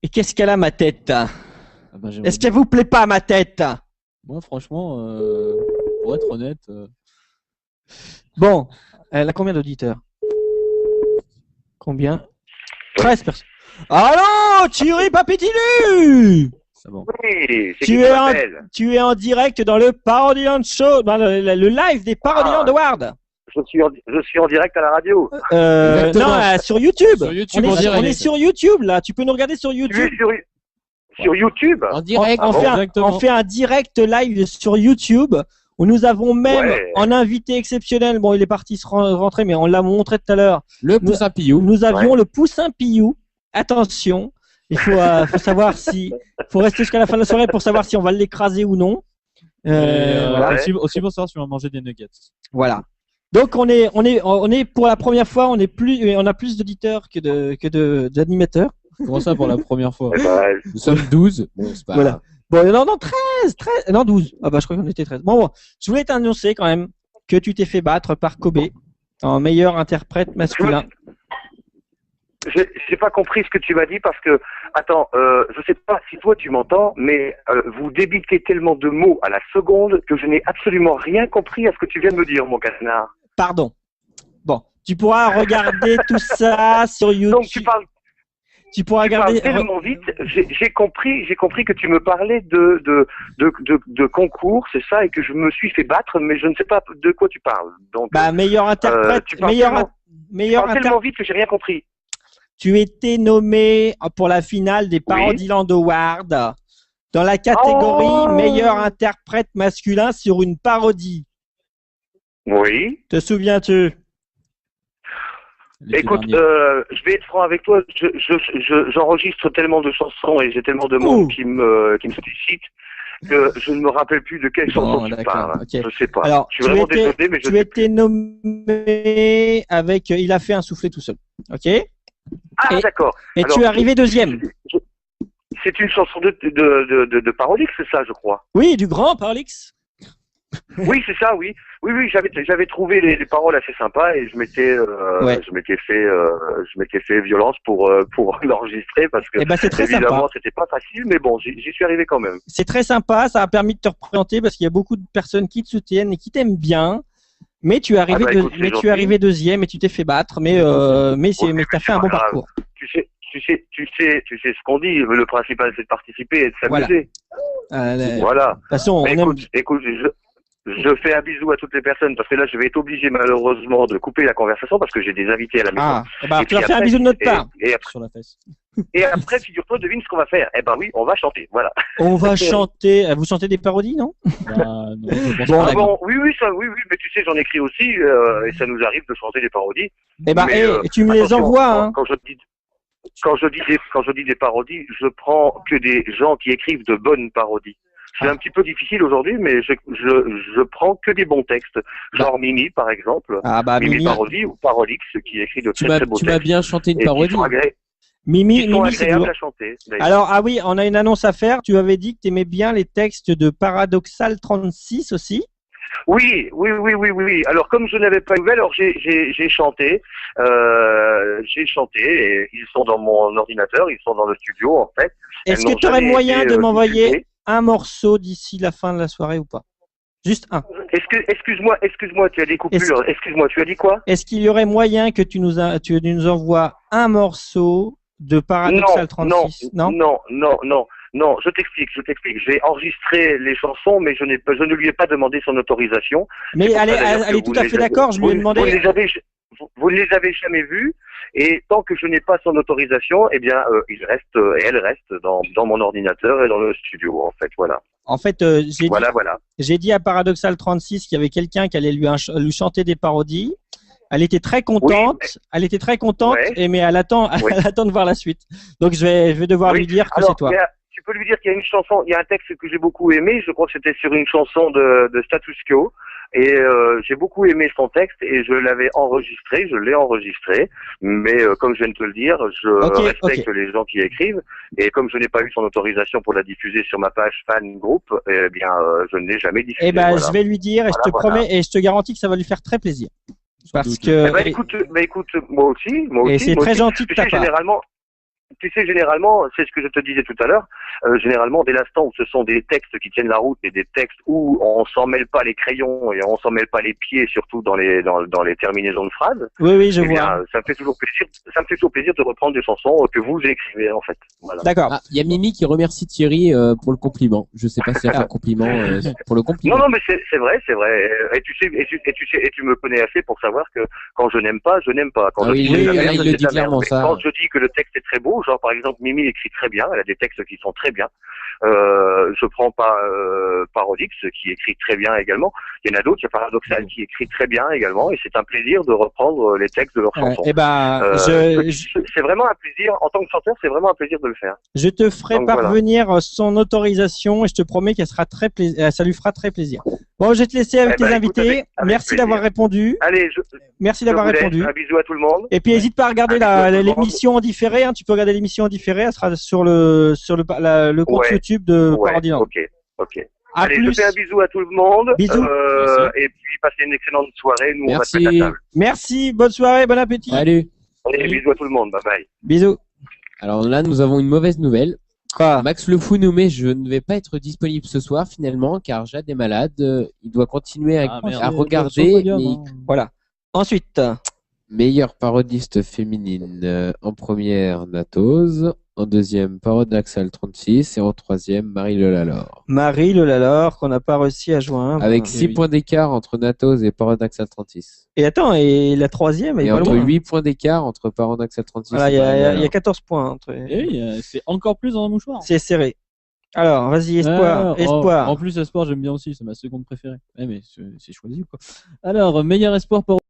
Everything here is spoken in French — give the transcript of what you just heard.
Et qu'est-ce qu'elle a ma tête? Ah bah, Est-ce qu'elle vous plaît pas ma tête? moi, franchement, pour être honnête, Bon, elle a combien d'auditeurs? Combien? 13 personnes. Allô, Thierry Papitilu! C'est bon. Oui, c'est tu es, en, tu es en direct dans le Parodiland Show, dans le live des Parodiland Awards. Je suis en direct à la radio. Non, sur YouTube. Sur YouTube on est sur YouTube là. Tu peux nous regarder sur YouTube. Sur YouTube. En direct. On fait un direct live sur YouTube où nous avons même un invité exceptionnel. Bon, il est parti se rentrer, mais on l'a montré tout à l'heure. Le Poussin Pillou. Nous avions le Poussin Pillou. Attention, il faut savoir si. Faut rester jusqu'à la fin de la soirée pour savoir si on va l'écraser ou non. Aussi pour savoir si on va manger des nuggets. Voilà. Donc on est pour la première fois, on a plus d'auditeurs que d'animateurs. Comment ça pour la première fois? Nous sommes 12. Bon, c'est pas voilà. Bon, non, 13, non, 12. Ah bah, je crois qu'on était 13. Bon, je voulais t'annoncer quand même que tu t'es fait battre par Kobe en meilleur interprète masculin. J'ai pas compris ce que tu m'as dit parce que, attends, je sais pas si toi tu m'entends, mais vous débitez tellement de mots à la seconde que je n'ai absolument rien compris à ce que tu viens de me dire, mon canard. Pardon. Bon, tu pourras regarder tout ça sur YouTube. Donc tu pourras regarder tellement vite. J'ai compris que tu me parlais de concours, c'est ça, et que je me suis fait battre, mais je ne sais pas de quoi tu parles. Donc, meilleur interprète, meilleur tellement vite que j'ai rien compris. Tu étais nommé pour la finale des Parodiland Awards dans la catégorie meilleur interprète masculin sur une parodie. Oui. Te souviens-tu? Écoute, je vais être franc avec toi. J'enregistre tellement de chansons et j'ai tellement de monde qui me sollicitent que je ne me rappelle plus de quelle chanson tu parles. Okay. Je sais pas. Alors, je suis vraiment désolé, mais tu étais nommé avec Il a fait un soufflet tout seul. Ok. Ah, d'accord. Et tu es arrivé deuxième. C'est une chanson de Parolix, c'est ça, je crois. Oui, du grand Parolix. Oui, c'est ça, oui. Oui, j'avais trouvé les paroles assez sympas et je m'étais fait violence pour l'enregistrer parce que évidemment c'était pas facile, mais bon, j'y suis arrivé quand même. C'est très sympa, ça a permis de te représenter parce qu'il y a beaucoup de personnes qui te soutiennent et qui t'aiment bien. Mais tu es arrivé deuxième et tu t'es fait battre, mais t'as fait un bon parcours. Tu sais ce qu'on dit. Le principal, c'est de participer et de s'amuser. Voilà. De toute façon, écoute, je fais un bisou à toutes les personnes parce que là, je vais être obligé malheureusement de couper la conversation parce que j'ai des invités à la maison. Tu vas faire un bisou de notre part. Sur la fesse. Et après, figure-toi, devine ce qu'on va faire. Eh ben oui, on va chanter, voilà. On va chanter. Vous chantez des parodies, non? Non. Oui, mais tu sais, j'en écris aussi et ça nous arrive de chanter des parodies. Tu me les envoies, hein. Quand je dis des parodies, je prends que des gens qui écrivent de bonnes parodies. C'est un petit peu difficile aujourd'hui, mais je prends que des bons textes. Genre Mimi, par exemple. Mimi Parodie ou Parolix, qui écrit de très beaux textes. Tu m'as bien chanté une parodie. Mimi, c'est agréable à chanter. Alors, oui, on a une annonce à faire. Tu avais dit que tu aimais bien les textes de Paradoxal 36 aussi. Oui. Alors, comme je n'avais pas de nouvelles, alors j'ai chanté. Et ils sont dans mon ordinateur, ils sont dans le studio, en fait. Est-ce que tu aurais moyen de m'envoyer un morceau d'ici la fin de la soirée ou pas? Juste un. Excuse-moi, tu as des coupures. Excuse-moi, tu as dit quoi? Est-ce qu'il y aurait moyen que tu nous envoies un morceau de Paradoxal 36? Non, je t'explique. J'ai enregistré les chansons, mais je ne lui ai pas demandé son autorisation. Mais elle est tout à fait d'accord, je lui ai demandé. Vous ne les avez jamais vus, et tant que je n'ai pas son autorisation, eh bien, elle reste dans mon ordinateur et dans le studio, en fait, voilà. En fait, j'ai dit à Paradoxal 36 qu'il y avait quelqu'un qui allait lui chanter des parodies. Elle était très contente. Mais elle attend de voir la suite. Donc je vais devoir lui dire que c'est toi. Tu peux lui dire qu'il y a une chanson, il y a un texte que j'ai beaucoup aimé. Je crois que c'était sur une chanson de Status Quo. Et j'ai beaucoup aimé son texte et je l'ai enregistré. Mais comme je viens de te le dire, je respecte les gens qui écrivent. Et comme je n'ai pas eu son autorisation pour la diffuser sur ma page fan group, eh bien, je ne l'ai jamais diffusée. Je vais lui dire et je te promets et je te garantis que ça va lui faire très plaisir. Parce que. Écoute, moi aussi. Et c'est très gentil de ta part. tu sais, généralement, c'est ce que je te disais tout à l'heure, généralement, dès l'instant où ce sont des textes qui tiennent la route et des textes où on s'en mêle pas les crayons et on s'en mêle pas les pieds, surtout dans les terminaisons de phrases. Oui, je vois. Ça me fait toujours plaisir de reprendre des chansons que vous écrivez, en fait. Voilà. D'accord. Il y a Mimi qui remercie Thierry pour le compliment. Je sais pas si elle fait un compliment pour le compliment. Non, mais c'est vrai. Et tu me connais assez pour savoir que quand je n'aime pas, je n'aime pas. Quand il le dit clairement ça. Quand je dis que le texte est très beau, genre par exemple Mimi écrit très bien, elle a des textes qui sont très bien. Je prends pas Parodix qui écrit très bien également. Il y en a d'autres, il y a Paradoxal qui écrit très bien également, et c'est un plaisir de reprendre les textes de leurs chansons. C'est vraiment un plaisir, en tant que chanteur, c'est vraiment un plaisir de le faire. Je te ferai parvenir son autorisation et je te promets qu'elle sera ça lui fera très plaisir. Bon, je vais te laisser avec tes invités. Merci d'avoir répondu. Allez, merci d'avoir répondu. Un bisou à tout le monde. Et puis n'hésite pas à regarder l'émission en différé. Hein. Tu peux regarder l'émission en différé. Elle sera sur le compte YouTube de Parodie. Ok. Allez, je fais un bisou à tout le monde. Bisous. Et puis passez une excellente soirée. Nous, on va se mettre à table. Merci. Bonne soirée. Bon appétit. Salut. Allez, bisous à tout le monde. Bye bye. Bisous. Alors là, nous avons une mauvaise nouvelle. Max Le Fou nous met, je ne vais pas être disponible ce soir finalement car Jade est malade. Il doit continuer à regarder. Voilà. Ensuite, meilleure parodiste féminine en première Natos, en deuxième Paradoxal 36 et en troisième Marie Le Lalor. Marie Le Lalor qu'on n'a pas réussi à joindre. Avec 6 points d'écart entre Natos et Paradoxal 36. Et attends, et la troisième et entre 8 points d'écart entre Paradoxal 36 voilà, il y a 14 points. Entre... Et c'est encore plus dans un mouchoir. C'est serré. Alors, vas-y, Espoir. Espoir. En plus, Espoir, j'aime bien aussi, c'est ma seconde préférée. Mais c'est choisi ou quoi. Alors, meilleur espoir pour